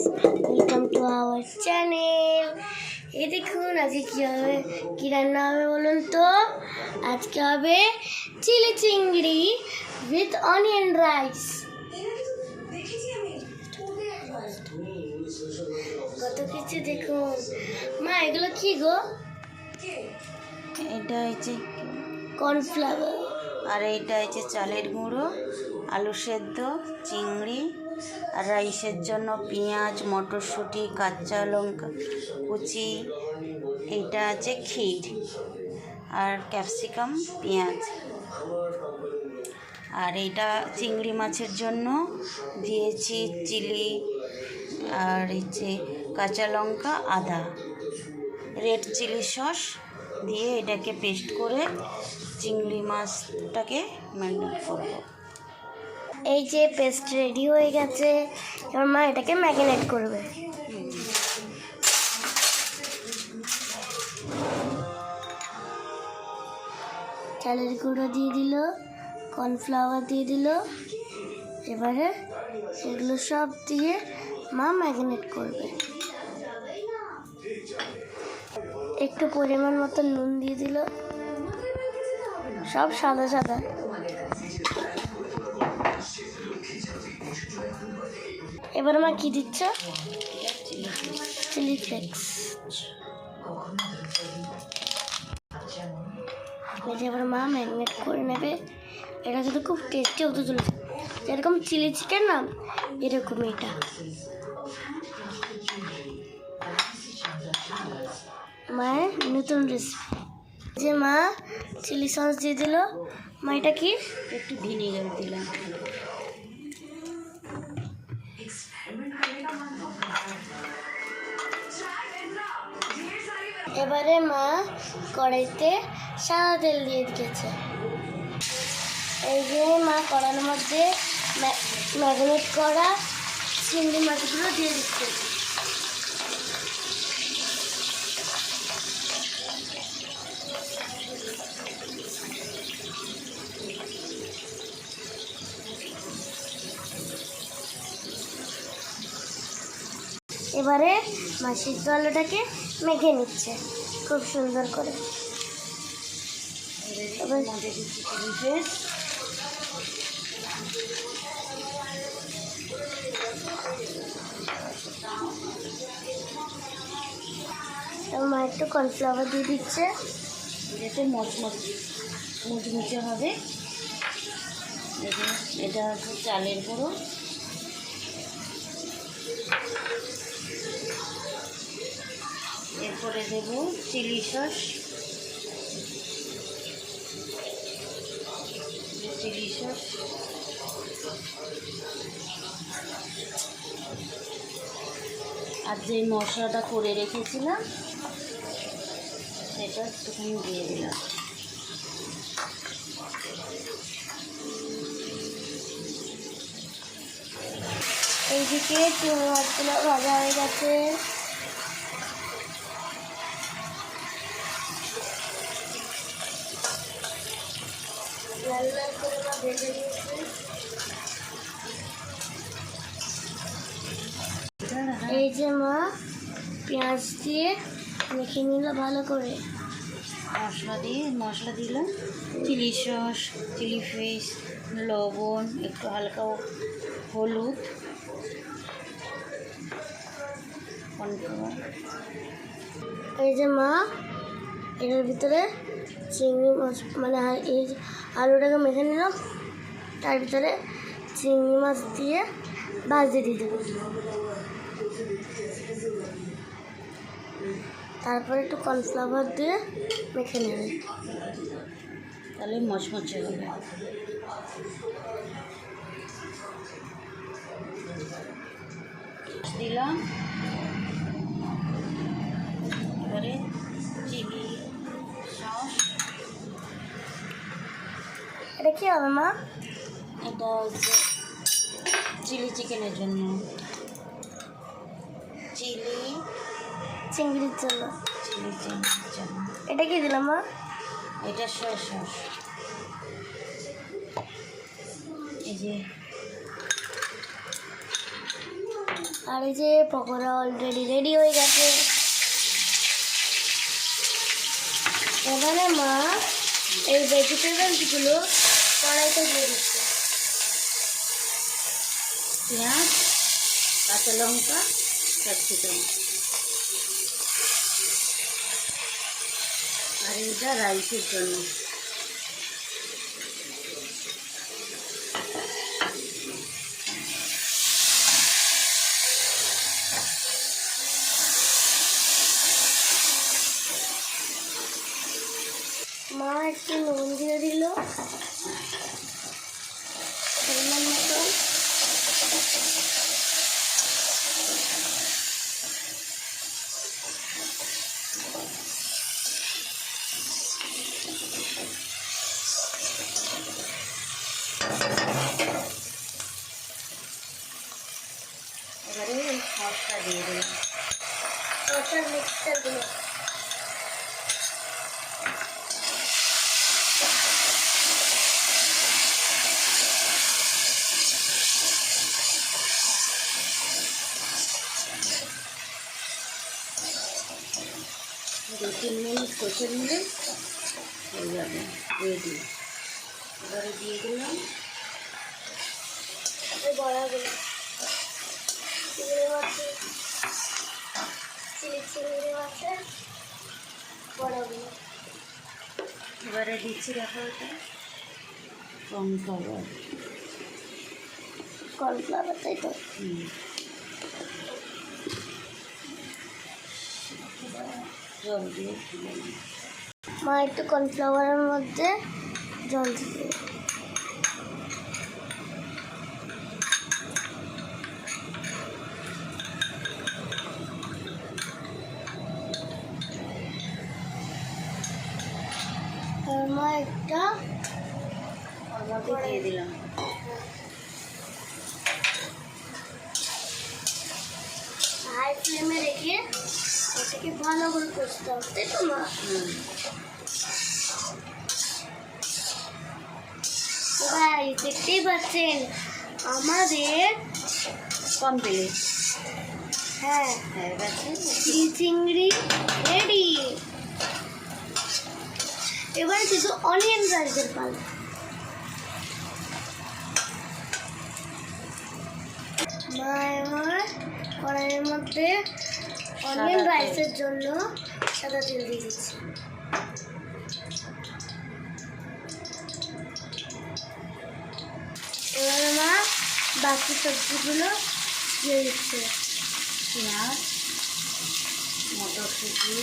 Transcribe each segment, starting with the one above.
Guys, welcome to our channel. এই দেখুন আজকে কি রান্না হবে বলুন তো। আজকে হবে চিলি চিংড়ি উইথ অনিয়ন রাইস। কত কিছু দেখুন। মা এগুলো কি গো? এটা হচ্ছে কর্নফ্লাওয়ার। আর এইটা হচ্ছে চালের গুঁড়ো, আলু সেদ্ধ, চিংড়ি, আর রাইসের জন্য পেঁয়াজ, মটরশুঁটি, কাঁচা লঙ্কা কুচি। এইটা আছে ক্ষীর আর ক্যাপসিকাম, পেঁয়াজ। আর এইটা চিংড়ি মাছের জন্য দিয়েছি চিলি আর হচ্ছে কাঁচা লঙ্কা, আদা, রেড চিলি সস দিয়ে এটাকে পেস্ট করে চিংড়ি মাছটাকে ম্যারিনেট করবো। এই যে পেস্ট রেডি হয়ে গেছে, এবার মা এটাকে ম্যারিনেট করবে। চালের গুঁড়ো দিয়ে দিল, কর্নফ্লাওয়ার দিয়ে দিল, এবারে সেগুলো সব দিয়ে মা ম্যারিনেট করবে। একটু পরিমাণ মতো নুন দিয়ে দিল, সব সাদা সাদা। এবার মা কি দিচ্ছ? Chili flakes. এবার মা ম্যারিনেট করে নেবে। এটা কিন্তু খুব টেস্টি হতে চলেছে, যেরকম চিলি চিকেন না এরকম এটা। মায়ের নতুন রেসিপি। যে মা চিলি সস দিয়ে দিল। মা এটা কি? একটু ভিনেগার দিলাম। এবারে মা কড়াইতে সাদা তেল দিয়ে দিয়েছে। এই যে মা কড়াইয়ের মধ্যে ম্যারিনেট করা চিংড়ি মাছগুলো দিয়ে দিচ্ছে। এবারে মা সিদ্ধ আলুটাকে মেখে নিচ্ছে খুব সুন্দর করে। মা একটু কর্নফ্লাওয়ার দিয়ে দিচ্ছে, যাতে মুচমুচে হবে। এটা হচ্ছে চালের গুঁড়ো, এরপরে দেব চিলি সস, আর যে মশলাটা করে রেখেছিলাম সেটা একটুখানি দিয়ে দিলাম। এইদিকে চিংড়ি মাছগুলো ভাজা হয়ে গেছে। লাল লাল করে মা ভেজে নিয়েছে। এই যে মা পেঁয়াজ দিয়ে মেখে নিল ভালো করে। মশলা দিলাম চিলি সস, চিলি ফিশ, লবণ, একটু হালকা হলুদ, কর্নফ্লাওয়ার। এই যে মা এর ভিতরে চিংড়ি মাছ মানে এই আলুটাকে মেখে নিলাম, তার ভিতরে চিংড়ি মাছ দিয়ে ভাজতে দিয়ে দেবো। তারপরে একটু কর্নফ্লাওয়ার দিয়ে মেখে নেবে, তাহলে মচমচে হবে। দিলাম, এবারে চিলি সস। এটা কি হবে মা? এটা হচ্ছে চিলি চিকেনের জন্য, চিংড়ির জন্য। চিলি চিকেনের জন্য এটা কি দিলাম মা? এটা সয়া সস। এই যে আর এই যে পকোড়া অলরেডি রেডি হয়ে গেছে। এখানে মা এই ভেজিটেবলসগুলো কড়াইতে দিয়ে দিচ্ছে। পেঁয়াজ, কাঁচা লঙ্কা, ক্যাপসিকাম। আর এটা রাইসের জন্য। মা একটু নুন দিয়ে দিল পরিমাণ মতো। এবারে এই সসটা দিয়ে দিলাম। সসের মিক্সচার দিল। দু 3 মিনিট কষে নিলে হয়ে যাবে রেডি। এবারে দিয়ে দিলাম এই বড়াগুলো চিংড়ি মাছের চিংড়ি মাছের বড়াগুলো। এবারে দিচ্ছি দেখো এটা কর্নফ্লাওয়ার। কর্নফ্লাওয়ার, তাই তো? জল দিয়ে দিলাম। মা একটু কর্নফ্লাওয়ারের মধ্যে জল দিয়ে মা একটা ওর মধ্যে দিয়ে দিলাম। হাই ফ্লেমে রেখে ওটাকে ভালো করে কষতে হবে, তাই তো মা? ভাই দেখতেই পাচ্ছেন আমাদের কমপ্লিট। হ্যাঁ হয়ে গেছে। চিংড়ি রেডি। এবার শুধু অনিয়ন রাইসের পাল। মা এবার কড়াইয়ের মধ্যে অনিয়ন রাইসের জন্য সাদা তেল দিয়ে দিচ্ছি। এবার মা বাকি সবজিগুলো দিয়ে দিচ্ছে। পেঁয়াজ, মটরশুঁটি,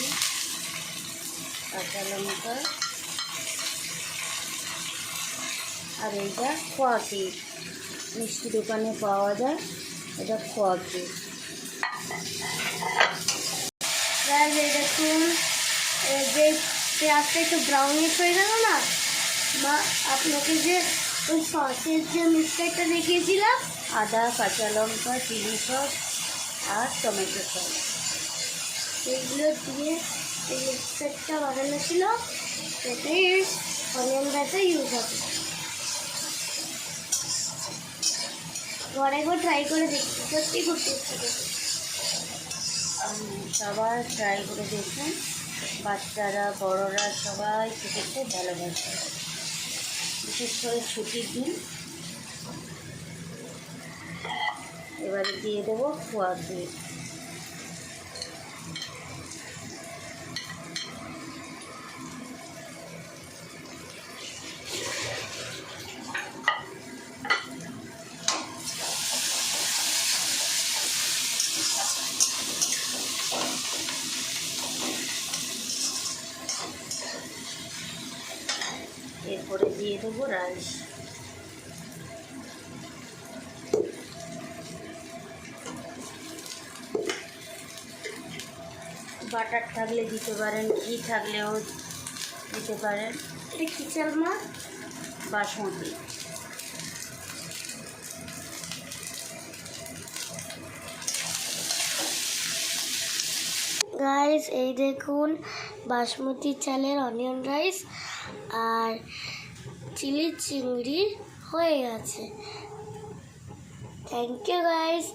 কাঁচা লঙ্কা আর এইটা খোয়া ক্ষীর। মিষ্টি দোকানে পাওয়া যায়, এটা খোয়া ক্ষীর। দেখুন যে পেঁয়াজটা একটু ব্রাউনিশ হয়ে গেল না মা, আপনাকে যে ওই সসের যে মিক্সচারটা দেখিয়েছিলাম, আদা, কাঁচা লঙ্কা, চিলি সস আর টমেটো সস, সেইগুলো দিয়ে এই মিক্সচারটা বানানো ছিল, সেটাই অনিয়ন রাইসে ইউজ হবে। ঘরে একবার ট্রাই করে দেখি, সত্যি খুব টেস্টি হবে। সবাই ট্রাই করে দেখুন। বাচ্চারা বড়রা সবাই খেতে খুব ভালোবাসে, বিশেষ করে ছুটির দিন। এবারে দিয়ে দেবো খোয়া ক্ষীর। এরপরে দিয়ে দেবো রাইস। বাটার থাকলে দিতে পারেন, ঘি থাকলেও দিতে পারেন। এটা কি চাল মা? বাসমতি। গাইস এই দেখুন বাসমতি চালের অনিয়ন রাইস আর চিলি চিংড়ি হয়ে গেছে। Thank you guys.